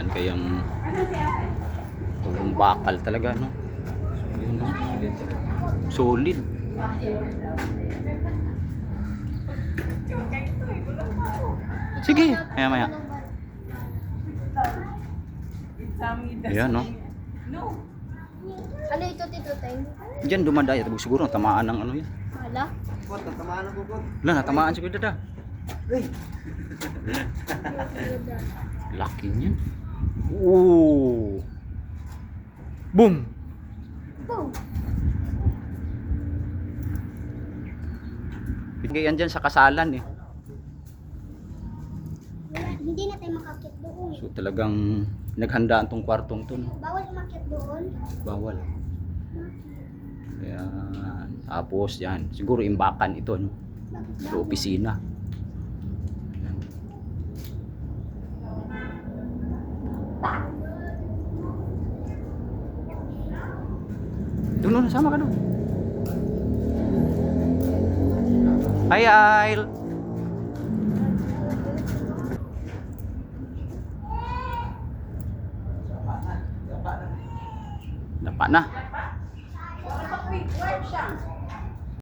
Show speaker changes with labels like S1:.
S1: Meron kayang tulong bakal talaga, no? So, yun, no? Solid. Sige, maya. Ayan, no?
S2: Ano ito, Tito Teng?
S1: Diyan dumadaya. Siguro tamaan ng ano yan.
S2: Wala.
S3: Natamaan ako po.
S1: Wala, natamaan si Kuya Dada. Laki niyan. Ooh. Boom.
S2: Boom!
S1: Bigyan dyan sa kasalan eh.
S2: Wala, hindi na tayo makakit doon.
S1: So talagang naghandaan tong kwartong to, no?
S2: Bawal umakyat doon.
S1: Bawal. Ayan. Tapos yan. Siguro imbakan ito, no? Sa opisina. Ayan. Doon, sama ka doon. Hi, Ail. Dapa na.